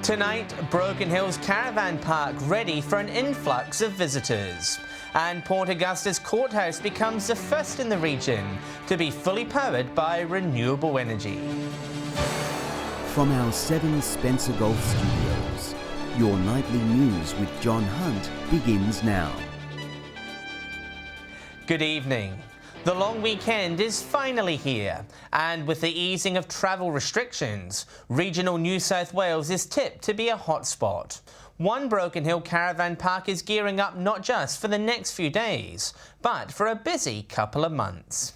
Tonight, Broken Hill's caravan park ready for an influx of visitors. And Port Augusta's courthouse becomes the first in the region to be fully powered by renewable energy. From our 7 Spencer Golf Studios, your nightly news with John Hunt begins now. Good evening. The long weekend is finally here, and with the easing of travel restrictions, regional New South Wales is tipped to be a hotspot. One Broken Hill caravan park is gearing up not just for the next few days, but for a busy couple of months.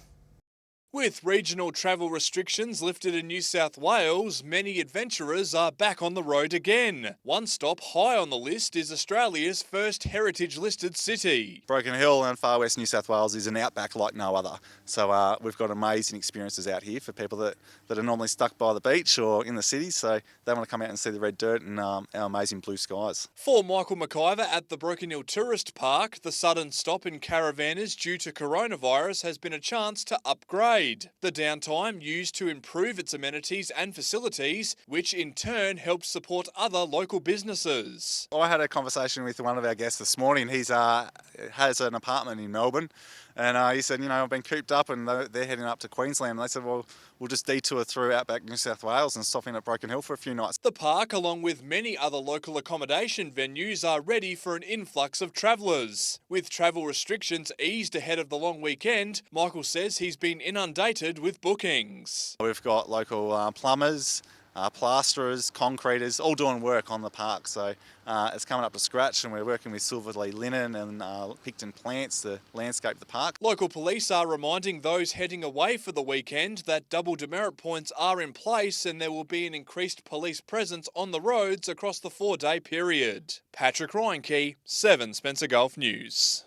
With regional travel restrictions lifted in New South Wales, many adventurers are back on the road again. One stop high on the list is Australia's first heritage-listed city. Broken Hill and Far West New South Wales is an outback like no other. So we've got amazing experiences out here for people that are normally stuck by the beach or in the city, so they want to come out and see the red dirt and our amazing blue skies. For Michael McIver at the Broken Hill Tourist Park, the sudden stop in caravanners due to coronavirus has been a chance to upgrade. The downtime used to improve its amenities and facilities, which in turn helps support other local businesses. I had a conversation with one of our guests this morning. He's has an apartment in Melbourne, and he said, I've been cooped up and they're heading up to Queensland. And they said, well, we'll just detour through outback New South Wales and stop in at Broken Hill for a few nights. The park, along with many other local accommodation venues, are ready for an influx of travellers. With travel restrictions eased ahead of the long weekend, Michael says he's been inundated with bookings. We've got local plumbers, plasterers, concreters, all doing work on the park. So it's coming up to scratch, and we're working with Silverlea Linen and Picton Plants to landscape the park. Local police are reminding those heading away for the weekend that double demerit points are in place and there will be an increased police presence on the roads across the 4-day period. Patrick Reinke, 7 Spencer Golf News.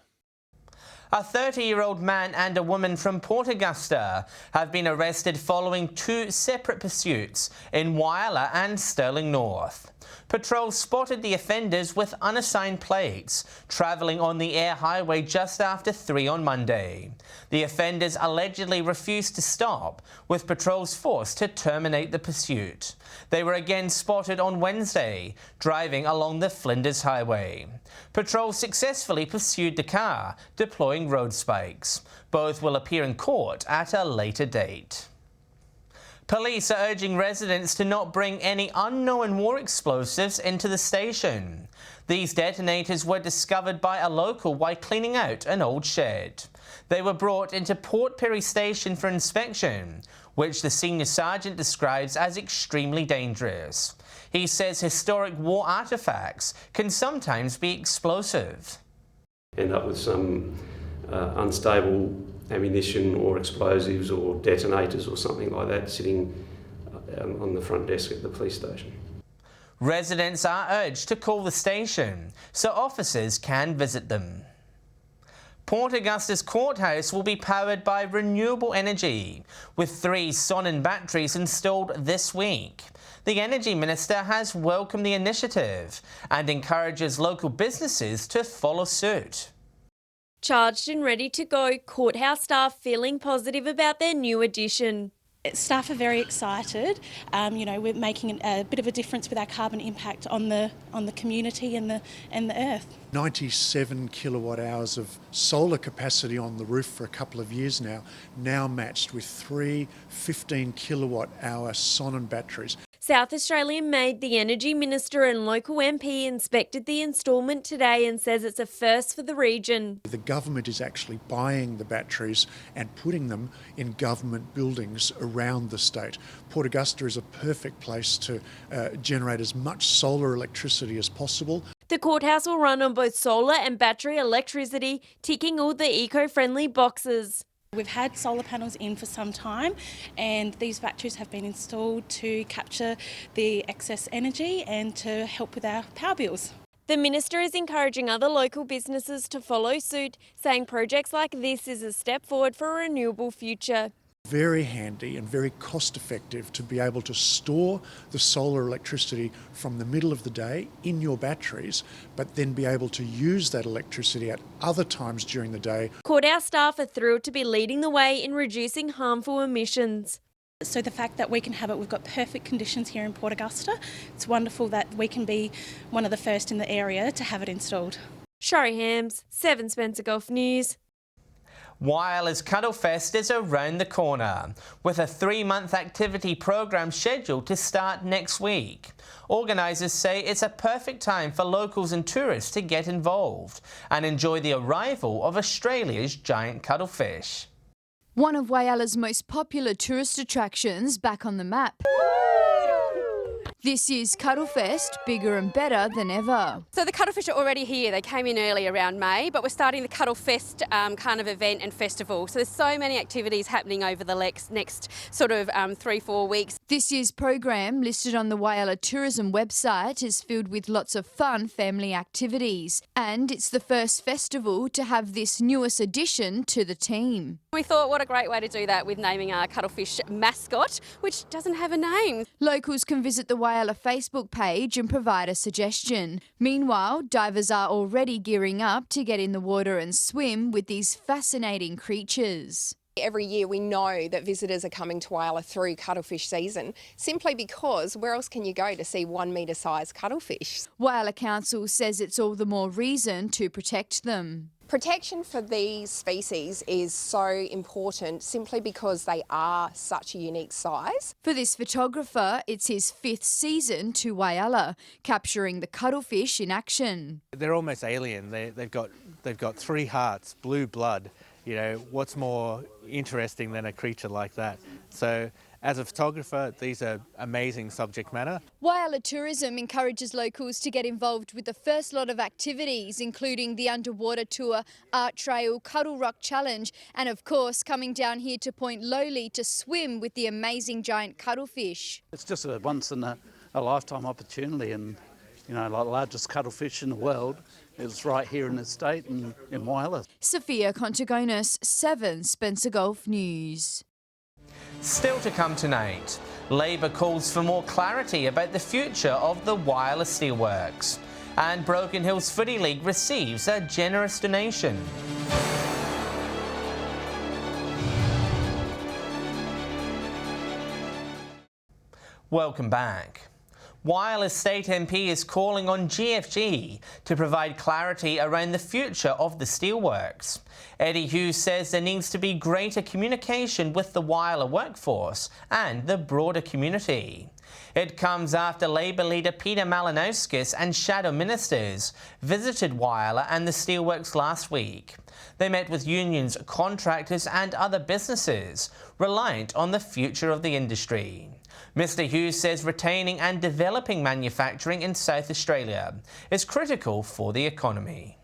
A 30-year-old man and a woman from Port Augusta have been arrested following 2 separate pursuits in Whyalla and Stirling North. Patrol spotted the offenders with unassigned plates, travelling on the air highway just after 3 on Monday. The offenders allegedly refused to stop, with patrols forced to terminate the pursuit. They were again spotted on Wednesday, driving along the Flinders Highway. Patrol successfully pursued the car, deploying road spikes. Both will appear in court at a later date. Police are urging residents to not bring any unknown war explosives into the station. These detonators were discovered by a local while cleaning out an old shed. They were brought into Port Pirie Station for inspection, which the senior sergeant describes as extremely dangerous. He says historic war artefacts can sometimes be explosive. End up with some unstable ammunition or explosives or detonators or something like that sitting on the front desk at the police station. Residents are urged to call the station so officers can visit them. Port Augusta's courthouse will be powered by renewable energy, with 3 Sonnen batteries installed this week. The Energy Minister has welcomed the initiative and encourages local businesses to follow suit. Charged and ready to go, courthouse staff feeling positive about their new addition. Staff are very excited. We're making a bit of a difference with our carbon impact on the community and the earth. 97 kilowatt hours of solar capacity on the roof for a couple of years now matched with 3 15 kilowatt hour Sonnen batteries. South Australian made the Energy Minister and local MP inspected the instalment today and says it's a first for the region. The government is actually buying the batteries and putting them in government buildings around the state. Port Augusta is a perfect place to generate as much solar electricity as possible. The courthouse will run on both solar and battery electricity, ticking all the eco-friendly boxes. We've had solar panels in for some time, and these batteries have been installed to capture the excess energy and to help with our power bills. The Minister is encouraging other local businesses to follow suit, saying projects like this is a step forward for a renewable future. Very handy and very cost effective to be able to store the solar electricity from the middle of the day in your batteries, but then be able to use that electricity at other times during the day. Courthouse staff are thrilled to be leading the way in reducing harmful emissions. So the fact that we can have it, we've got perfect conditions here in Port Augusta. It's wonderful that we can be one of the first in the area to have it installed. Shari Hams, 7 Spencer Gulf News. Wyala's Cuddle Fest is around the corner, with a 3-month activity program scheduled to start next week. Organisers say it's a perfect time for locals and tourists to get involved and enjoy the arrival of Australia's giant cuttlefish. One of Wyala's most popular tourist attractions back on the map. This year's Cuttlefest, bigger and better than ever. So the cuttlefish are already here. They came in early around May, but we're starting the Cuttlefest kind of event and festival. So there's so many activities happening over the next sort of 3-4 weeks. This year's program, listed on the Wyala Tourism website, is filled with lots of fun family activities. And it's the first festival to have this newest addition to the team. We thought, what a great way to do that with naming our cuttlefish mascot, which doesn't have a name. Locals can visit the Wyala Facebook page and provide a suggestion. Meanwhile, divers are already gearing up to get in the water and swim with these fascinating creatures. Every year we know that visitors are coming to Wyala through cuttlefish season, simply because where else can you go to see 1 metre sized cuttlefish? Wyala Council says it's all the more reason to protect them. Protection for these species is so important simply because they are such a unique size. For this photographer, it's his 5th season to Wyala, capturing the cuttlefish in action. They're almost alien. They've got 3 hearts, blue blood. You know, what's more interesting than a creature like that? So as a photographer, these are amazing subject matter. Wyala Tourism encourages locals to get involved with the first lot of activities, including the underwater tour, art trail, Cuddle Rock Challenge, and of course coming down here to Point Lowly to swim with the amazing giant cuttlefish. It's just a once in a lifetime opportunity, and you know, like the largest cuttlefish in the world is right here in the state and in Wyala. Sophia Contagonis, 7 Spencer Gulf News. Still to come tonight, Labor calls for more clarity about the future of the Wyala Steelworks, and Broken Hills Footy League receives a generous donation. Welcome back. Wyala State MP is calling on GFG to provide clarity around the future of the steelworks. Eddie Hughes says there needs to be greater communication with the Wyala workforce and the broader community. It comes after Labor leader Peter Malinowskis and shadow ministers visited Wyala and the steelworks last week. They met with unions, contractors and other businesses reliant on the future of the industry. Mr Hughes says retaining and developing manufacturing in South Australia is critical for the economy.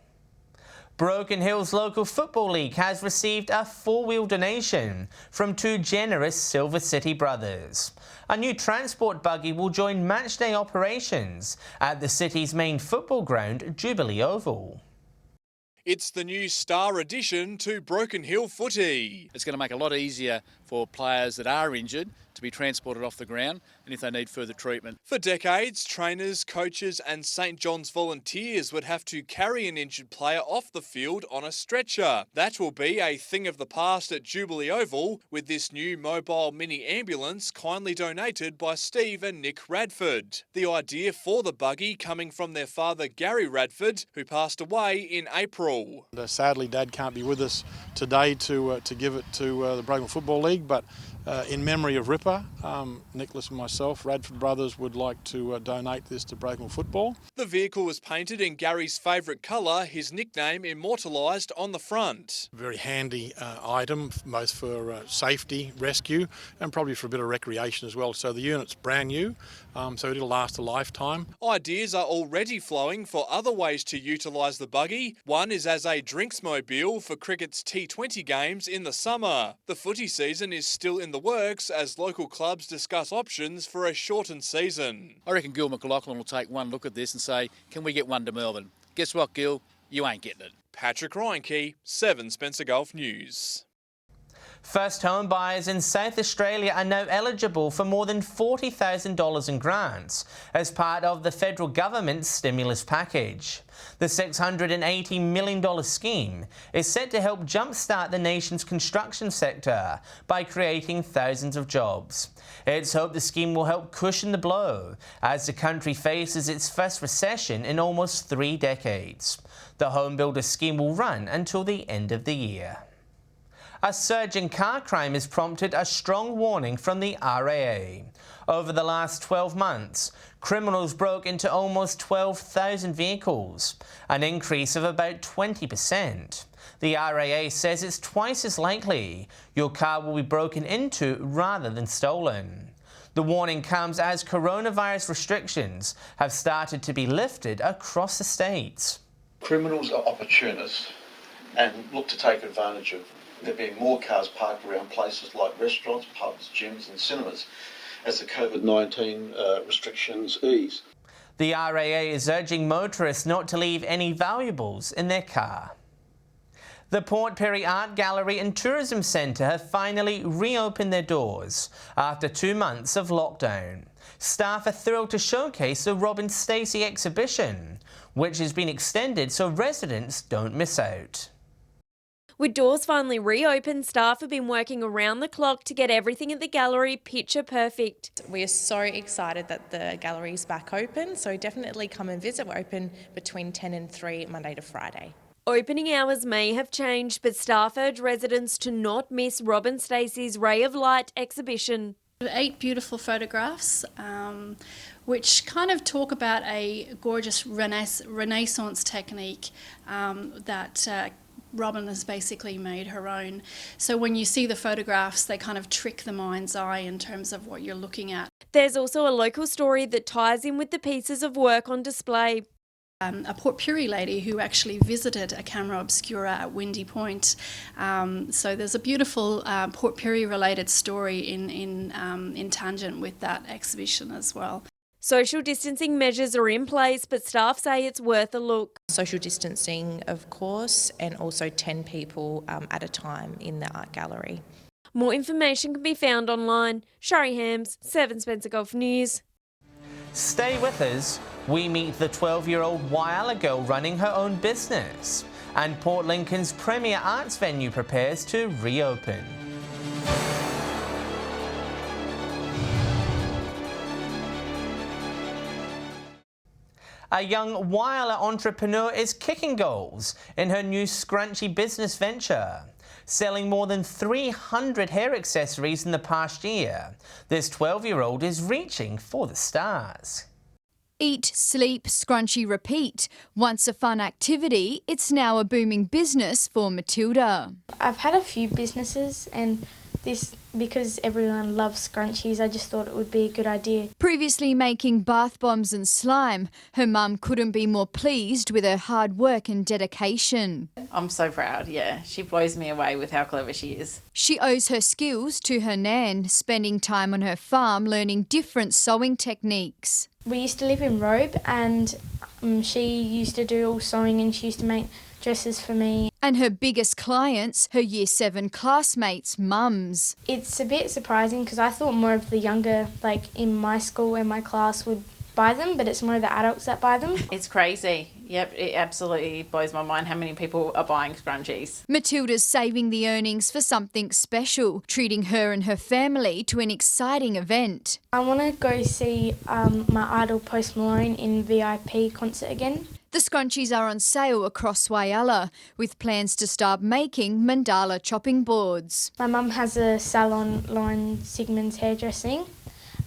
Broken Hills Local Football League has received a 4-wheel donation from 2 generous Silver City brothers. A new transport buggy will join matchday operations at the city's main football ground, Jubilee Oval. It's the new star addition to Broken Hill Footy. It's going to make it a lot easier for players that are injured to be transported off the ground and if they need further treatment. For decades, trainers, coaches and St John's volunteers would have to carry an injured player off the field on a stretcher. That will be a thing of the past at Jubilee Oval with this new mobile mini ambulance kindly donated by Steve and Nick Radford. The idea for the buggy coming from their father Gary Radford, who passed away in April. Sadly, Dad can't be with us today to give it to the Broken Football League, but in memory of Ripper, Nicholas and myself, Radford Brothers, would like to donate this to Broken Football. The vehicle was painted in Gary's favourite colour, his nickname immortalised on the front. Very handy item, both for safety, rescue, and probably for a bit of recreation as well. So the unit's brand new, so it'll last a lifetime. Ideas are already flowing for other ways to utilise the buggy. One is as a drinks mobile for cricket's T20 games in the summer. The footy season is still in the works as local clubs discuss options for a shortened season. I reckon Gil McLaughlin will take one look at this and say, can we get one to Melbourne? Guess what, Gil? You ain't getting it. Patrick Reinke, 7 Spencer Gulf News. First home buyers in South Australia are now eligible for more than $40,000 in grants as part of the federal government's stimulus package. The $680 million scheme is set to help jumpstart the nation's construction sector by creating thousands of jobs. It's hoped the scheme will help cushion the blow as the country faces its first recession in almost 3 decades. The Home Builder scheme will run until the end of the year. A surge in car crime has prompted a strong warning from the RAA. Over the last 12 months, criminals broke into almost 12,000 vehicles, an increase of about 20%. The RAA says it's twice as likely your car will be broken into rather than stolen. The warning comes as coronavirus restrictions have started to be lifted across the states. Criminals are opportunists and look to take advantage of there being more cars parked around places like restaurants, pubs, gyms and cinemas as the COVID-19 restrictions ease. The RAA is urging motorists not to leave any valuables in their car. The Port Pirie Art Gallery and Tourism Centre have finally reopened their doors after 2 months of lockdown. Staff are thrilled to showcase the Robin Stacey exhibition, which has been extended so residents don't miss out. With doors finally reopened, staff have been working around the clock to get everything at the gallery picture perfect. We are so excited that the gallery is back open, so definitely come and visit. We're open between 10 and 3, Monday to Friday. Opening hours may have changed, but staff urge residents to not miss Robin Stacey's Ray of Light exhibition. 8 beautiful photographs which kind of talk about a gorgeous Renaissance technique that Robin has basically made her own. So when you see the photographs, they kind of trick the mind's eye in terms of what you're looking at. There's also a local story that ties in with the pieces of work on display. A Port Pirie lady who actually visited a camera obscura at Windy Point. So there's a beautiful Port Pirie related story in tangent with that exhibition as well. Social distancing measures are in place, but staff say it's worth a look. Social distancing, of course, and also 10 people at a time in the art gallery. More information can be found online. Shari Hams, 7 Spencer Gulf News. Stay with us. We meet the 12-year-old Whyalla girl running her own business. And Port Lincoln's premier arts venue prepares to reopen. A young Whyalla entrepreneur is kicking goals in her new scrunchy business venture. Selling more than 300 hair accessories in the past year, this 12-year-old is reaching for the stars. Eat, sleep, scrunchy, repeat. Once a fun activity, it's now a booming business for Matilda. I've had a few businesses, and because everyone loves scrunchies, I just thought it would be a good idea. Previously making bath bombs and slime, her mum couldn't be more pleased with her hard work and dedication. I'm so proud, yeah. She blows me away with how clever she is. She owes her skills to her nan, spending time on her farm learning different sewing techniques. We used to live in Robe, and she used to do all sewing, and she used to make dresses for me. And her biggest clients, her Year 7 classmates' mums. It's a bit surprising because I thought more of the younger, like in my school and my class, would buy them, but it's more of the adults that buy them. It's crazy. Yep, it absolutely blows my mind how many people are buying scrunchies. Matilda's saving the earnings for something special, treating her and her family to an exciting event. I want to go see my idol Post Malone in VIP concert again. The scrunchies are on sale across Whyalla, with plans to start making mandala chopping boards. My mum has a salon, Lauren Sigmund's Hairdressing,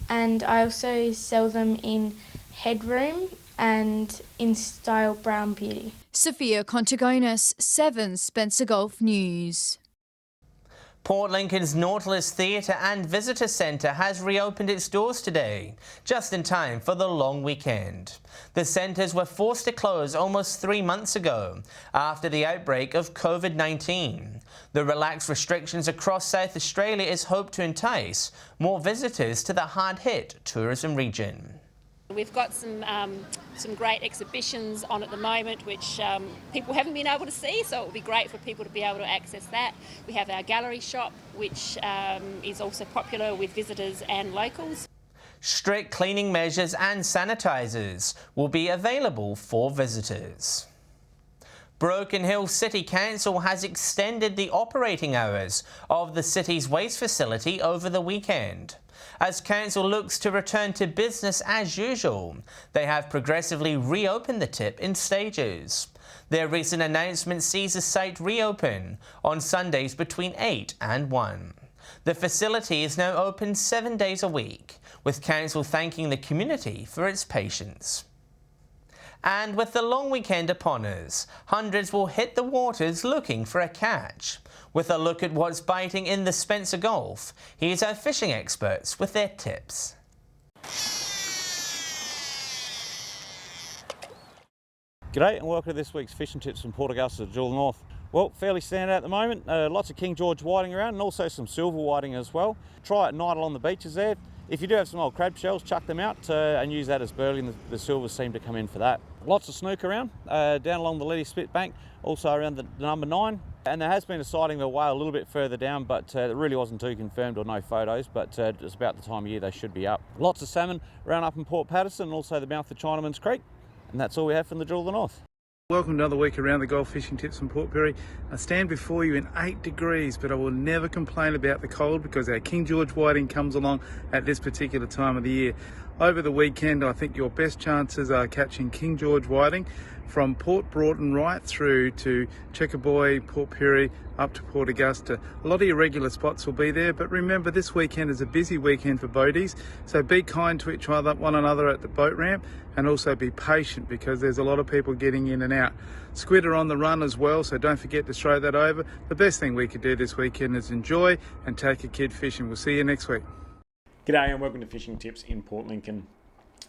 and I also sell them in Headroom and in Style Brown Beauty. Sophia Contagonis, 7 Spencer Gulf News. Port Lincoln's Nautilus Theatre and Visitor Centre has reopened its doors today, just in time for the long weekend. The centres were forced to close almost 3 months ago after the outbreak of COVID-19. The relaxed restrictions across South Australia is hoped to entice more visitors to the hard-hit tourism region. We've got some great exhibitions on at the moment which people haven't been able to see, so it will be great for people to be able to access that. We have our gallery shop which is also popular with visitors and locals. Strict cleaning measures and sanitisers will be available for visitors. Broken Hill City Council has extended the operating hours of the city's waste facility over the weekend. As council looks to return to business as usual, they have progressively reopened the tip in stages. Their recent announcement sees the site reopen on Sundays between 8 and 1. The facility is now open 7 days a week, with council thanking the community for its patience. And with the long weekend upon us, hundreds will hit the waters looking for a catch. With a look at what's biting in the Spencer Gulf, here's our fishing experts with their tips. G'day and welcome to this week's fishing tips from Port Augusta to Jewel North. Well, fairly standout at the moment, lots of King George whiting around and also some silver whiting as well. Try at night along the beaches there. If you do have some old crab shells, chuck them out and use that as burley, and the silvers seem to come in for that. Lots of snook around, down along the Letty Spit Bank, also around the number 9. And there has been a sighting of a whale a little bit further down, but it really wasn't too confirmed or no photos, but it's about the time of year they should be up. Lots of salmon around up in Port Patterson and also the mouth of Chinaman's Creek. And that's all we have from the Jewel of the North. Welcome to another week around the Gulf fishing tips from Port Pirie. I stand before you in 8 degrees, but I will never complain about the cold because our King George whiting comes along at this particular time of the year. Over the weekend, I think your best chances are catching King George whiting from Port Broughton right through to Checkerboy, Port Pirie, up to Port Augusta. A lot of your regular spots will be there, but remember this weekend is a busy weekend for boaties, so be kind to one another at the boat ramp and also be patient because there's a lot of people getting in and out. Squid are on the run as well, so don't forget to throw that over. The best thing we could do this weekend is enjoy and take a kid fishing. We'll see you next week. G'day and welcome to Fishing Tips in Port Lincoln.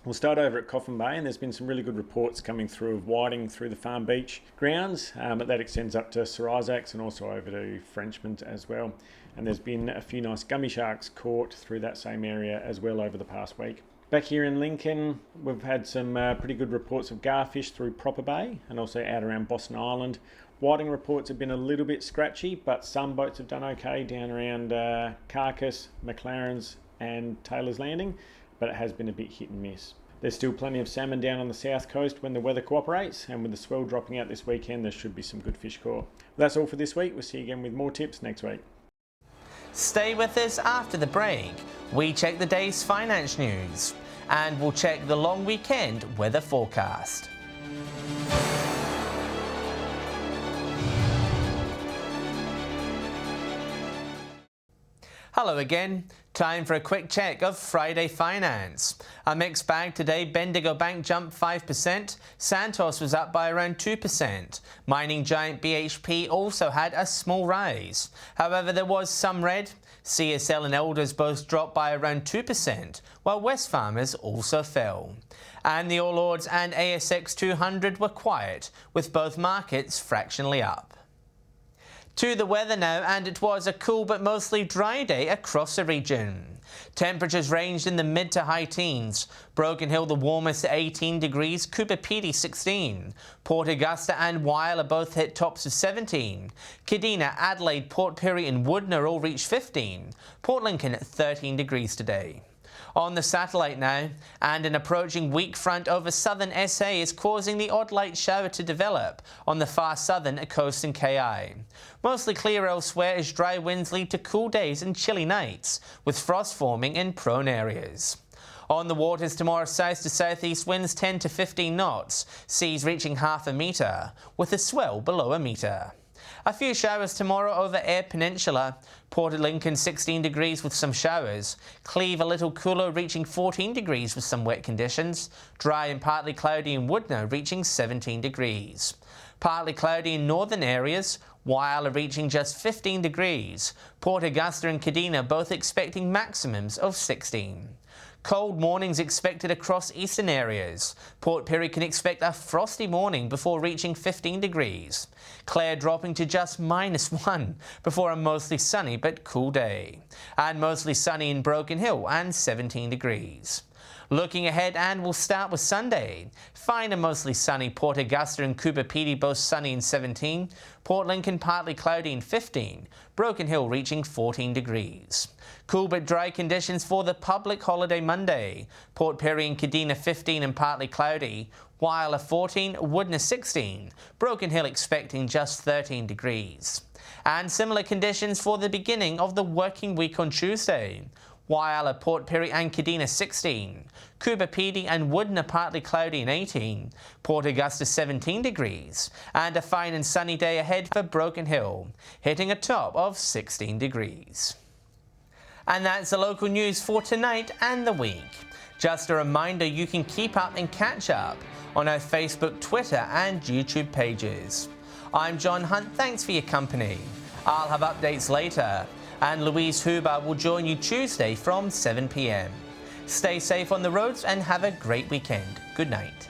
We'll start over at Coffin Bay, and there's been some really good reports coming through of whiting through the Farm Beach grounds, but that extends up to Sir Isaac's and also over to Frenchman as well. And there's been a few nice gummy sharks caught through that same area as well over the past week. Back here in Lincoln, we've had some pretty good reports of garfish through Proper Bay and also out around Boston Island. Whiting reports have been a little bit scratchy, but some boats have done okay down around Carcass, McLaren's and Taylor's Landing, but it has been a bit hit and miss. There's still plenty of salmon down on the south coast when the weather cooperates, and with the swell dropping out this weekend, there should be some good fish caught. That's all for this week. We'll see you again with more tips next week. Stay with us after the break. We check the day's finance news, and we'll check the long weekend weather forecast. Hello again. Time for a quick check of Friday finance. A mixed bag today. Bendigo Bank jumped 5%. Santos was up by around 2%. Mining giant BHP also had a small rise. However, there was some red. CSL and Elders both dropped by around 2%, while Wesfarmers also fell. And the All Ords and ASX 200 were quiet, with both markets fractionally up. To the weather now, and it was a cool but mostly dry day across the region. Temperatures ranged in the mid to high teens. Broken Hill the warmest at 18 degrees, Cooper Pedy 16. Port Augusta and Whyalla both hit tops of 17. Kadina, Adelaide, Port Pirie and Woodner all reached 15. Port Lincoln at 13 degrees today. On the satellite now, and an approaching weak front over southern SA is causing the odd light shower to develop on the far southern coast and KI. Mostly clear elsewhere as dry winds lead to cool days and chilly nights, with frost forming in prone areas. On the waters tomorrow, south to southeast winds 10 to 15 knots, seas reaching half a metre, with a swell below a metre. A few showers tomorrow over Eyre Peninsula. Port Lincoln 16 degrees with some showers. Cleve a little cooler, reaching 14 degrees with some wet conditions. Dry and partly cloudy in Woodner, reaching 17 degrees. Partly cloudy in northern areas. Whyalla reaching just 15 degrees. Port Augusta and Kadina both expecting maximums of 16. Cold mornings expected across eastern areas. Port Pirie can expect a frosty morning before reaching 15 degrees. Clare dropping to just -1 before a mostly sunny but cool day. And mostly sunny in Broken Hill and 17 degrees. Looking ahead, and we'll start with Sunday. Fine and mostly sunny. Port Augusta and Coober Pedy both sunny and 17. Port Lincoln partly cloudy and 15. Broken Hill reaching 14 degrees. Cool but dry conditions for the public holiday Monday. Port Perry and Kadina 15 and partly cloudy. Whyalla 14, Woodness 16. Broken Hill expecting just 13 degrees. And similar conditions for the beginning of the working week on Tuesday. Whyalla, Port Perry and Kadina 16. Coober Pedy and Woodness partly cloudy and 18. Port Augusta 17 degrees. And a fine and sunny day ahead for Broken Hill, hitting a top of 16 degrees. And that's the local news for tonight and the week. Just a reminder, you can keep up and catch up on our Facebook, Twitter and YouTube pages. I'm John Hunt, thanks for your company. I'll have updates later, and Louise Huber will join you Tuesday from 7 p.m. Stay safe on the roads and have a great weekend. Good night.